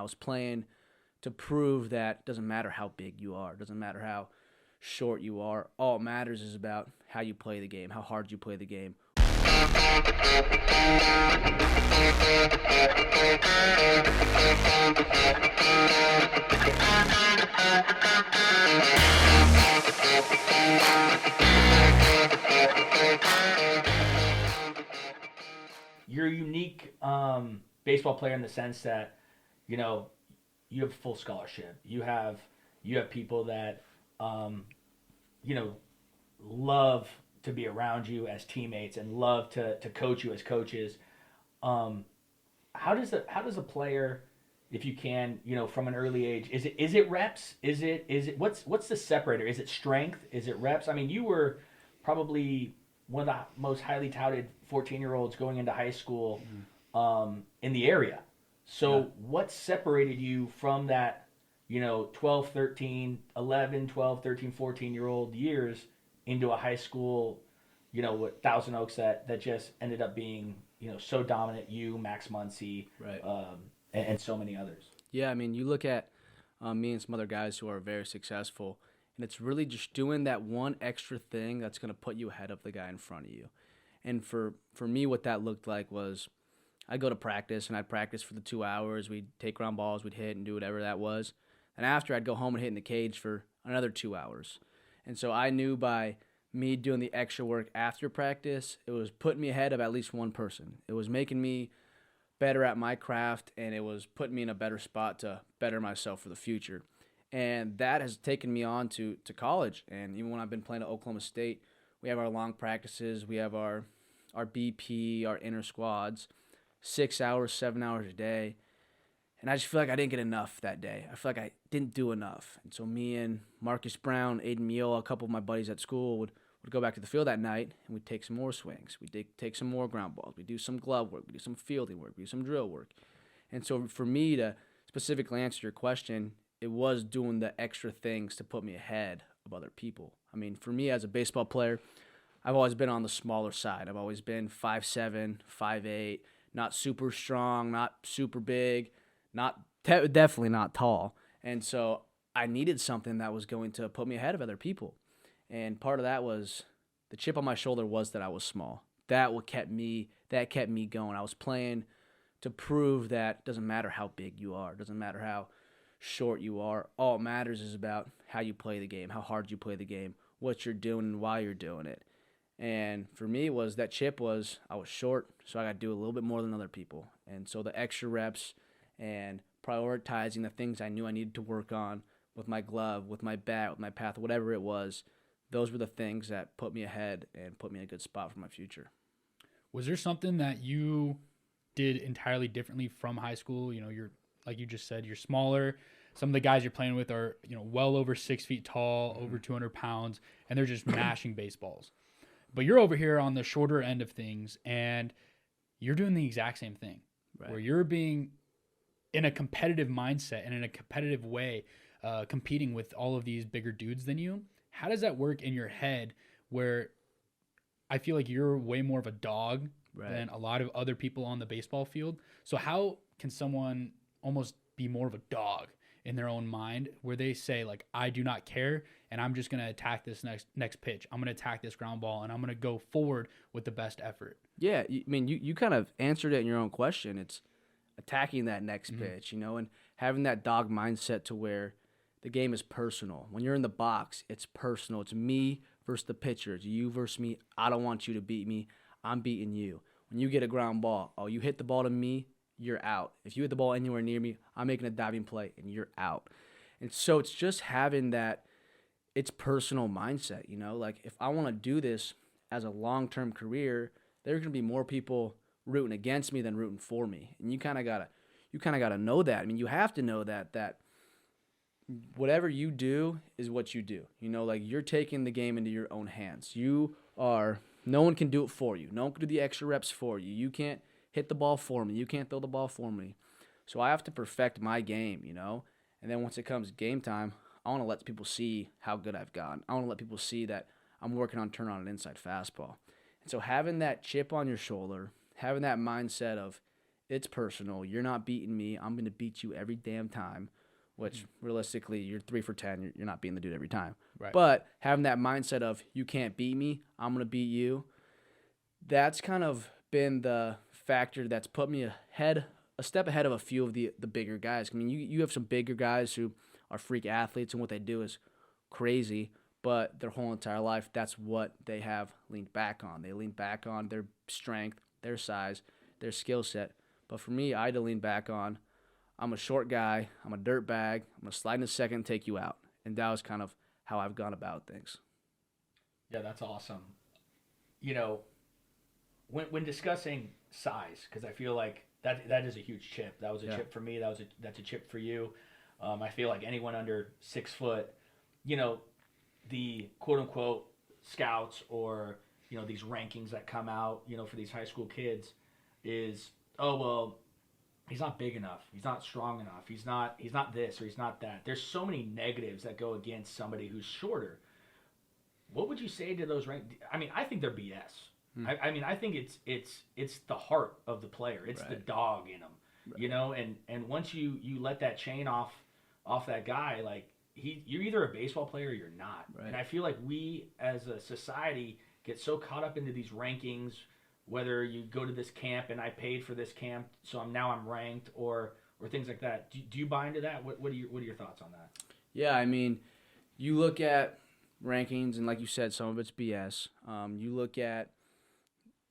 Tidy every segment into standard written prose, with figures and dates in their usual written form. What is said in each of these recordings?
I was playing to prove that it doesn't matter how big you are, it doesn't matter how short you are. All it matters is about how you play the game, how hard you play the game. You're a unique baseball player in the sense that you know you have full scholarship. You have people that um, you know love to be around you as teammates and love to coach you as coaches. Um, how does a player, if you can, from an early age, is it reps? Is it what's the separator? Is it strength? Is it reps? I mean, you were probably one of the most highly touted 14-year-olds going into high school in the area. So Yeah. what separated you from that, 12, 13, 11, 12, 13, 14-year-old years into a high school, with Thousand Oaks that just ended up being, so dominant, you, Max Muncy, Right. and so many others. Yeah, I mean, you look at me and some other guys who are very successful, and it's really just doing that one extra thing that's going to put you ahead of the guy in front of you. And for me, what that looked like was I'd go to practice, and I'd practice for the 2 hours. We'd take ground balls, we'd hit and do whatever that was. And after, I'd go home and hit in the cage for another 2 hours. And so I knew by me doing the extra work after practice, it was putting me ahead of at least one person. It was making me better at my craft, and it was putting me in a better spot to better myself for the future. And that has taken me on to college. And even when I've been playing at Oklahoma State, we have our long practices, we have our BP, our inner squads, 6 hours, 7 hours a day. And I just feel like I didn't get enough that day. I feel like I didn't do enough. And so me and Marcus Brown, Aiden Miola, a couple of my buddies at school would go back to the field that night, and we'd take some more swings. We'd take some more ground balls. We'd do some glove work. We'd do some fielding work. We'd do some drill work. And so for me to specifically answer your question, it was doing the extra things to put me ahead of other people. I mean, for me as a baseball player, I've always been on the smaller side. I've always been 5'7", 5'8", not super strong, not super big, definitely not tall. And so I needed something that was going to put me ahead of other people. And part of that was the chip on my shoulder was that I was small. That kept me going. I was playing to prove that it doesn't matter how big you are, it doesn't matter how short you are. All it matters is about how you play the game, how hard you play the game, what you're doing and why you're doing it. And for me, was that chip was I was short, so I got to do a little bit more than other people. And so the extra reps and prioritizing the things I knew I needed to work on with my glove, with my bat, with my path, whatever it was, those were the things that put me ahead and put me in a good spot for my future. Was there something that you did entirely differently from high school? You're, like you just said, you're smaller. Some of the guys you're playing with are, well over 6 feet tall, over 200 pounds, and they're just mashing baseballs. But you're over here on the shorter end of things, and you're doing the exact same thing, Right. where you're being in a competitive mindset and in a competitive way, competing with all of these bigger dudes than you. How does that work in your head where I feel like you're way more of a dog Right. than a lot of other people on the baseball field? So how can someone almost be more of a dog in their own mind where they say, like, I do not care, and I'm just going to attack this next pitch. I'm going to attack this ground ball, and I'm going to go forward with the best effort. Yeah, I mean, you kind of answered it in your own question. It's attacking that next pitch, and having that dog mindset to where the game is personal. When you're in the box, it's personal. It's me versus the pitcher. It's you versus me. I don't want you to beat me. I'm beating you. When you get a ground ball, you hit the ball to me, you're out. If you hit the ball anywhere near me, I'm making a diving play, and you're out. And so it's just having that it's personal mindset, Like, if I want to do this as a long-term career, there's going to be more people rooting against me than rooting for me. And you kind of gotta know that. I mean, you have to know that whatever you do is what you do. Like, you're taking the game into your own hands. No one can do it for you. No one can do the extra reps for you. You can't hit the ball for me. You can't throw the ball for me. So I have to perfect my game, And then once it comes game time, I want to let people see how good I've gotten. I want to let people see that I'm working on turning on an inside fastball. And so having that chip on your shoulder, having that mindset of It's personal. You're not beating me. I'm going to beat you every damn time, which realistically, you're 3 for 10. You're not beating the dude every time. Right. But having that mindset of you can't beat me, I'm going to beat you, that's kind of been the factor that's put me a step ahead of a few of the bigger guys. I mean, you have some bigger guys who are freak athletes, and what they do is crazy, but their whole entire life, that's what they have leaned back on. They lean back on their strength, their size, their skill set. But for me, I had to lean back on, I'm a short guy, I'm a dirt bag, I'm going to slide in a second and take you out. And that was kind of how I've gone about things. Yeah, that's awesome. You know, when discussing size, because I feel like that is a huge chip. That was a chip for me. That's a chip for you. I feel like anyone under 6 foot, you know, the quote unquote scouts or these rankings that come out, for these high school kids, is, oh well, he's not big enough, he's not strong enough, he's not this or he's not that. There's so many negatives that go against somebody who's shorter. What would you say to those I mean, I think they're BS. I mean, I think it's the heart of the player. It's the dog in them, and once you let that chain off that guy, like you're either a baseball player or you're not. Right. And I feel like we as a society get so caught up into these rankings, whether you go to this camp and I paid for this camp, so I'm ranked, or things like that. Do you buy into that? What are your thoughts on that? Yeah, I mean, you look at rankings, and like you said, some of it's BS. You look at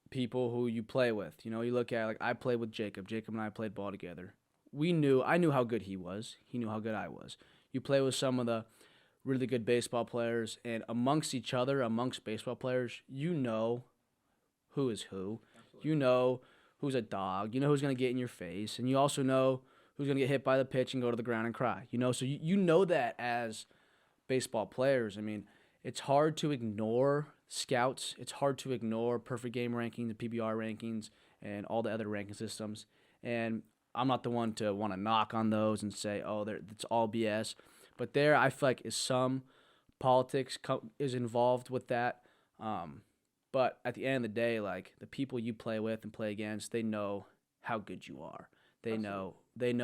people who you play with. You look at, like, I played with Jacob. Jacob and I played ball together. I knew how good he was. He knew how good I was. You play with some of the really good baseball players, and amongst each other, amongst baseball players, you know who is who. Absolutely. You know who's a dog. You know who's going to get in your face, and you also know who's going to get hit by the pitch and go to the ground and cry. So you know that as baseball players. I mean, it's hard to ignore scouts. It's hard to ignore perfect game rankings, the PBR rankings, and all the other ranking systems. And I'm not the one to want to knock on those and say, oh, it's all BS. But there, I feel like, is some politics is involved with that. But at the end of the day, like, the people you play with and play against, they know how good you are. They know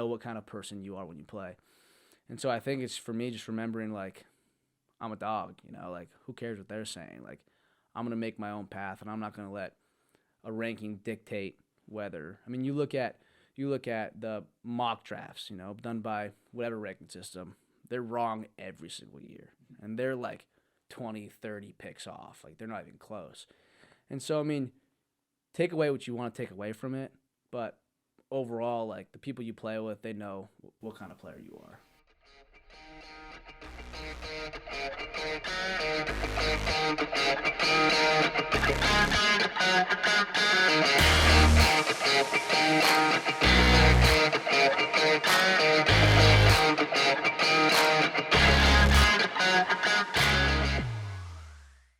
what kind of person you are when you play. And so I think it's, for me, just remembering, like, I'm a dog, like, who cares what they're saying? Like, I'm going to make my own path, and I'm not going to let a ranking dictate whether. I mean, you look at the mock drafts, done by whatever ranking system. They're wrong every single year, and they're like 20, 30 picks off. Like, they're not even close. And so, I mean, take away what you want to take away from it, but overall, like, the people you play with, they know what kind of player you are.